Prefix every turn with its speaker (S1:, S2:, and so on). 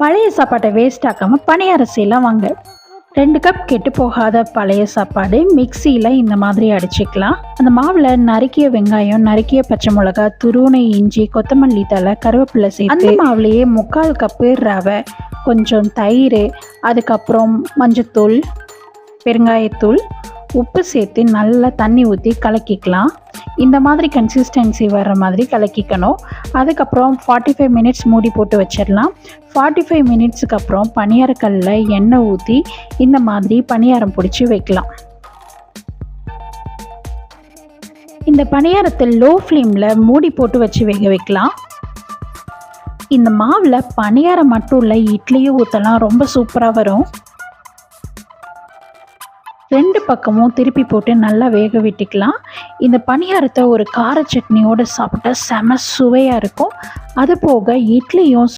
S1: பழைய சாப்பாட்டை வேஸ்ட் ஆக்காமல் பணியாரம் செய்யலாம் வாங்க. 2 கப் கெட்டு போகாத பழைய சாப்பாடு மிக்சியில் இந்த மாதிரி அடிச்சுக்கலாம். அந்த மாவில் நறுக்கிய வெங்காயம், நறுக்கிய பச்சை மிளகா, துருவனை இஞ்சி, கொத்தமல்லி தழை, கருவேப்பிலை சேர்த்து அந்த மாவுலேயே 3/4 கப்பு ரவை, கொஞ்சம் தயிர், அதுக்கப்புறம் மஞ்சத்தூள், பெருங்காயத்தூள், உப்பு சேர்த்து நல்லா தண்ணி ஊற்றி கலக்கிக்கலாம். இந்த மாதிரி கன்சிஸ்டன்சி வர்ற மாதிரி கலக்கிக்கணும். அதுக்கப்புறம் 45 மினிட்ஸ் மூடி போட்டு வச்சிடலாம். 45 மினிட்ஸுக்கு அப்புறம் பணியாரக்கல்லில் எண்ணெய் ஊற்றி இந்த மாதிரி பணியாரம் பிடிச்சி வைக்கலாம். இந்த பணியாரத்தை லோ ஃப்ளேமில் மூடி போட்டு வச்சு வேக வைக்கலாம். இந்த மாவில் பணியாரம் மட்டும் இல்லை, இட்லியும் ஊற்றலாம், ரொம்ப சூப்பராக வரும். 2 பக்கமும் திருப்பி போட்டு நல்லா வேக விட்டுக்கலாம். இந்த பணியாரத்தை ஒரு கார சட்னியோடு சாப்பிட்டா செம சுவையாக இருக்கும். அது போக இட்லியும்